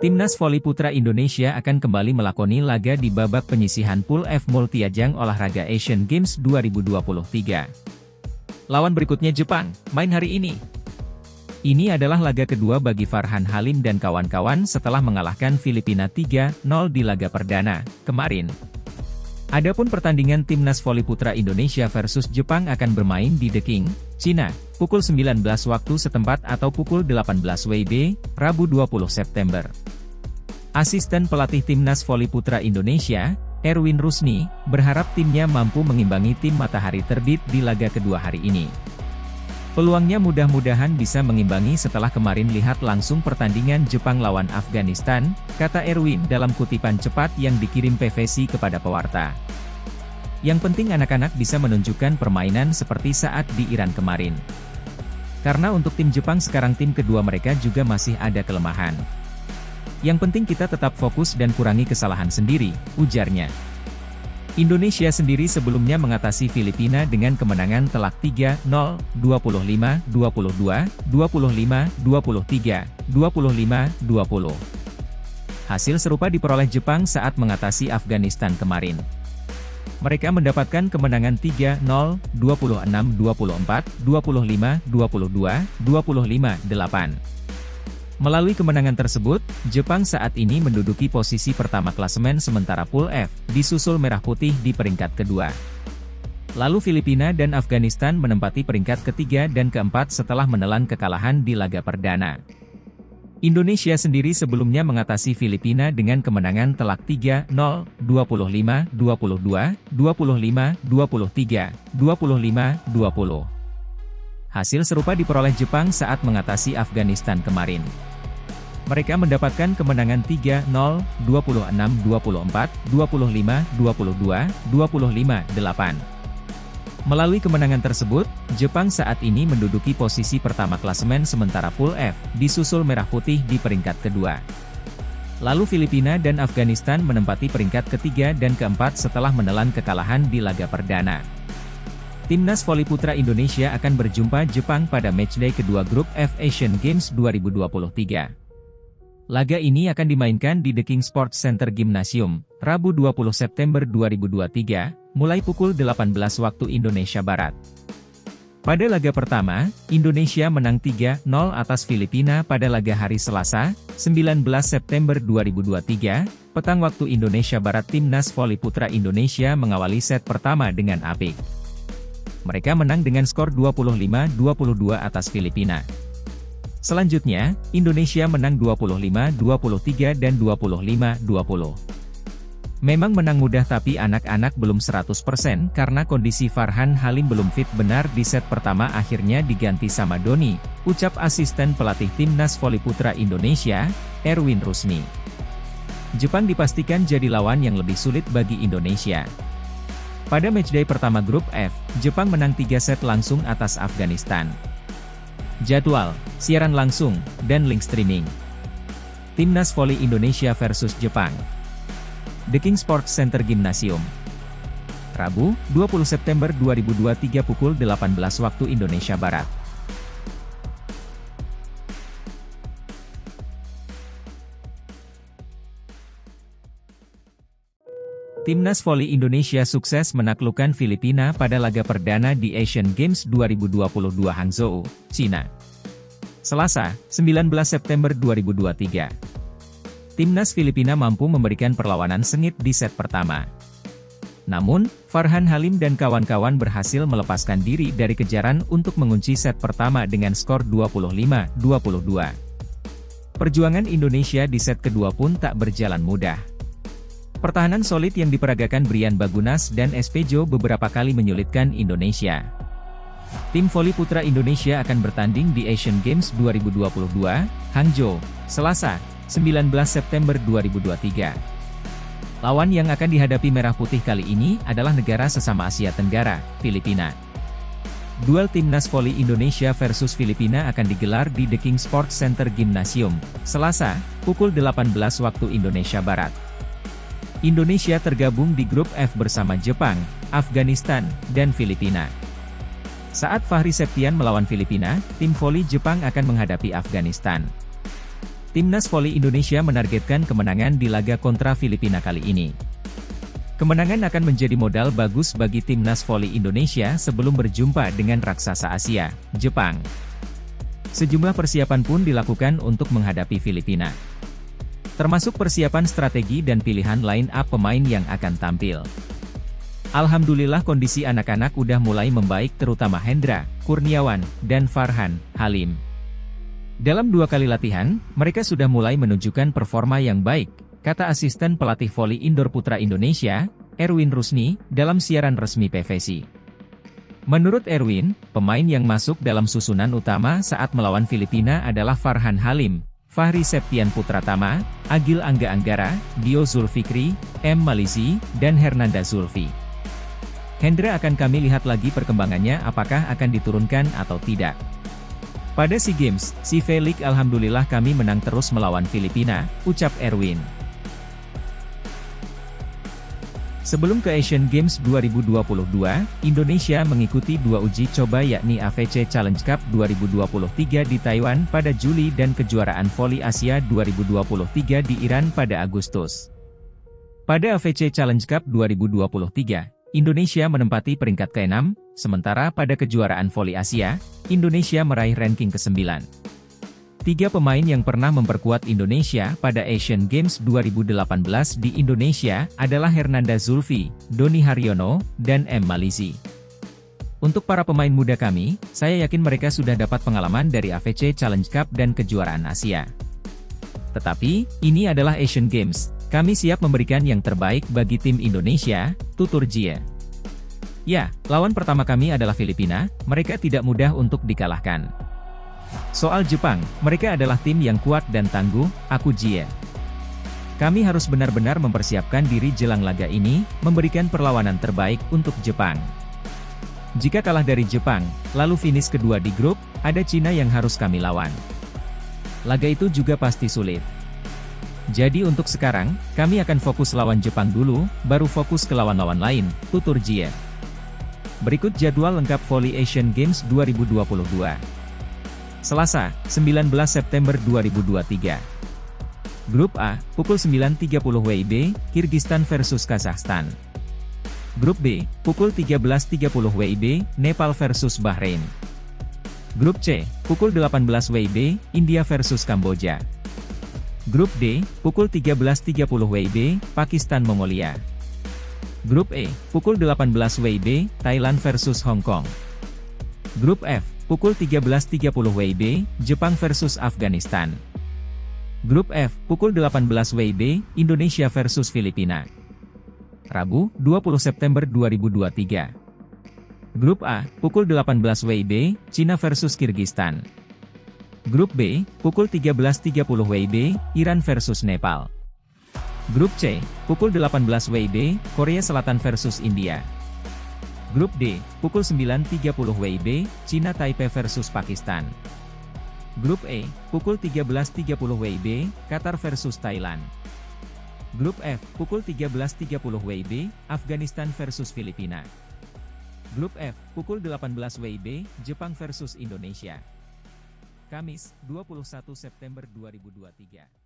Timnas Voli Putra Indonesia akan kembali melakoni laga di babak penyisihan Pool F Multi-Ajang Olahraga Asian Games 2023. Lawan berikutnya Jepang, main hari ini. Ini adalah laga kedua bagi Farhan Halim dan kawan-kawan setelah mengalahkan Filipina 3-0 di laga perdana kemarin. Adapun pertandingan Timnas Voli Putra Indonesia versus Jepang akan bermain di Deking, Cina, pukul 19 waktu setempat atau pukul 18 WIB, Rabu 20 September. Asisten pelatih Timnas Voli Putra Indonesia, Erwin Rusni, berharap timnya mampu mengimbangi tim Matahari Terbit di laga kedua hari ini. Peluangnya mudah-mudahan bisa mengimbangi setelah kemarin lihat langsung pertandingan Jepang lawan Afghanistan, kata Erwin dalam kutipan cepat yang dikirim PVC kepada pewarta. Yang penting anak-anak bisa menunjukkan permainan seperti saat di Iran kemarin. Karena untuk tim Jepang sekarang tim kedua mereka juga masih ada kelemahan. Yang penting kita tetap fokus dan kurangi kesalahan sendiri, ujarnya. Indonesia sendiri sebelumnya mengatasi Filipina dengan kemenangan telak 3-0, 25-22, 25-23, 25-20. Hasil serupa diperoleh Jepang saat mengatasi Afghanistan kemarin. Mereka mendapatkan kemenangan 3-0, 26-24, 25-22, 25-8. Melalui kemenangan tersebut, Jepang saat ini menduduki posisi pertama klasemen sementara Pool F, disusul Merah Putih di peringkat kedua. Lalu Filipina dan Afghanistan menempati peringkat ketiga dan keempat setelah menelan kekalahan di laga perdana. Indonesia sendiri sebelumnya mengatasi Filipina dengan kemenangan telak 3-0, 25-22, 25-23, 25-20. Hasil serupa diperoleh Jepang saat mengatasi Afghanistan kemarin. Mereka mendapatkan kemenangan 3-0, 26-24, 25-22, 25-8. Melalui kemenangan tersebut, Jepang saat ini menduduki posisi pertama klasemen sementara Pool F, disusul Merah Putih di peringkat kedua. Lalu Filipina dan Afghanistan menempati peringkat ketiga dan keempat setelah menelan kekalahan di laga perdana. Timnas Voli Putra Indonesia akan berjumpa Jepang pada matchday kedua grup F Asian Games 2023. Laga ini akan dimainkan di The King Sports Center Gymnasium, Rabu 20 September 2023, mulai pukul 18 waktu Indonesia Barat. Pada laga pertama, Indonesia menang 3-0 atas Filipina pada laga hari Selasa, 19 September 2023, petang waktu Indonesia Barat. Timnas Voli Putra Indonesia mengawali set pertama dengan apik. Mereka menang dengan skor 25-22 atas Filipina. Selanjutnya, Indonesia menang 25-23 dan 25-20. Memang menang mudah tapi anak-anak belum 100% karena kondisi Farhan Halim belum fit benar di set pertama akhirnya diganti sama Doni, ucap asisten pelatih Timnas Voli Putra Indonesia, Erwin Rusni. Jepang dipastikan jadi lawan yang lebih sulit bagi Indonesia. Pada matchday pertama grup F, Jepang menang 3 set langsung atas Afghanistan. Jadwal, siaran langsung, dan link streaming. Timnas Voli Indonesia versus Jepang. The King Sports Center Gymnasium. Rabu, 20 September 2023 pukul 18 waktu Indonesia Barat. Timnas Voli Indonesia sukses menaklukkan Filipina pada laga perdana di Asian Games 2022 Hangzhou, Cina. Selasa, 19 September 2023. Timnas Filipina mampu memberikan perlawanan sengit di set pertama. Namun, Farhan Halim dan kawan-kawan berhasil melepaskan diri dari kejaran untuk mengunci set pertama dengan skor 25-22. Perjuangan Indonesia di set kedua pun tak berjalan mudah. Pertahanan solid yang diperagakan Brian Bagunas dan Espejo beberapa kali menyulitkan Indonesia. Tim Voli Putra Indonesia akan bertanding di Asian Games 2022, Hangzhou, Selasa, 19 September 2023. Lawan yang akan dihadapi Merah Putih kali ini adalah negara sesama Asia Tenggara, Filipina. Duel Timnas Voli Indonesia versus Filipina akan digelar di The King Sports Center Gymnasium, Selasa, pukul 18 waktu Indonesia Barat. Indonesia tergabung di grup F bersama Jepang, Afghanistan, dan Filipina. Saat Fahri Septian melawan Filipina, tim voli Jepang akan menghadapi Afghanistan. Timnas Voli Indonesia menargetkan kemenangan di laga kontra Filipina kali ini. Kemenangan akan menjadi modal bagus bagi Timnas Voli Indonesia sebelum berjumpa dengan raksasa Asia, Jepang. Sejumlah persiapan pun dilakukan untuk menghadapi Filipina. Termasuk persiapan strategi dan pilihan line-up pemain yang akan tampil. Alhamdulillah kondisi anak-anak udah mulai membaik terutama Hendra, Kurniawan, dan Farhan Halim. Dalam 2 kali latihan, mereka sudah mulai menunjukkan performa yang baik, kata asisten pelatih voli indoor putra Indonesia, Erwin Rusni, dalam siaran resmi PVC. Menurut Erwin, pemain yang masuk dalam susunan utama saat melawan Filipina adalah Farhan Halim, Fahri Septian Putratama, Agil Angga Anggara, Dio Zulfikri, M. Malizi, dan Hernanda Zulfi. Hendra akan kami lihat lagi perkembangannya apakah akan diturunkan atau tidak. Pada SEA Games, Felix alhamdulillah kami menang terus melawan Filipina, ucap Erwin. Sebelum ke Asian Games 2022, Indonesia mengikuti 2 uji coba yakni AFC Challenge Cup 2023 di Taiwan pada Juli dan Kejuaraan Voli Asia 2023 di Iran pada Agustus. Pada AFC Challenge Cup 2023, Indonesia menempati peringkat ke-6, sementara pada Kejuaraan Voli Asia, Indonesia meraih ranking ke-9. 3 pemain yang pernah memperkuat Indonesia pada Asian Games 2018 di Indonesia adalah Hernanda Zulfi, Doni Haryono, dan M. Malizi. Untuk para pemain muda kami, saya yakin mereka sudah dapat pengalaman dari AFC Challenge Cup dan Kejuaraan Asia. Tetapi, ini adalah Asian Games, kami siap memberikan yang terbaik bagi tim Indonesia, tutur Jie. Ya, lawan pertama kami adalah Filipina, mereka tidak mudah untuk dikalahkan. Soal Jepang, mereka adalah tim yang kuat dan tangguh, aku Jie. Kami harus benar-benar mempersiapkan diri jelang laga ini, memberikan perlawanan terbaik untuk Jepang. Jika kalah dari Jepang, lalu finish kedua di grup, ada Cina yang harus kami lawan. Laga itu juga pasti sulit. Jadi untuk sekarang, kami akan fokus lawan Jepang dulu, baru fokus ke lawan-lawan lain, tutur Jie. Berikut jadwal lengkap Voli Asian Games 2022. Selasa, 19 September 2023. Grup A, pukul 9.30 WIB, Kirgistan versus Kazakhstan. Grup B, pukul 13.30 WIB, Nepal versus Bahrain. Grup C, pukul 18 WIB, India versus Kamboja. Grup D, pukul 13.30 WIB, Pakistan Mongolia. Grup E, pukul 18 WIB, Thailand versus Hong Kong. Grup F, pukul 13.30 WIB, Jepang versus Afghanistan. Grup F, pukul 18 WIB, Indonesia versus Filipina. Rabu, 20 September 2023. Grup A, pukul 18 WIB, Cina versus Kirgistan. Grup B, pukul 13.30 WIB, Iran versus Nepal. Grup C, pukul 18 WIB, Korea Selatan versus India. Grup D, pukul 9.30 WIB, Cina Taipei versus Pakistan. Grup E, pukul 13.30 WIB, Qatar versus Thailand. Grup F, pukul 13.30 WIB, Afghanistan versus Filipina. Grup F, pukul 18 WIB, Jepang versus Indonesia. Kamis, 21 September 2023.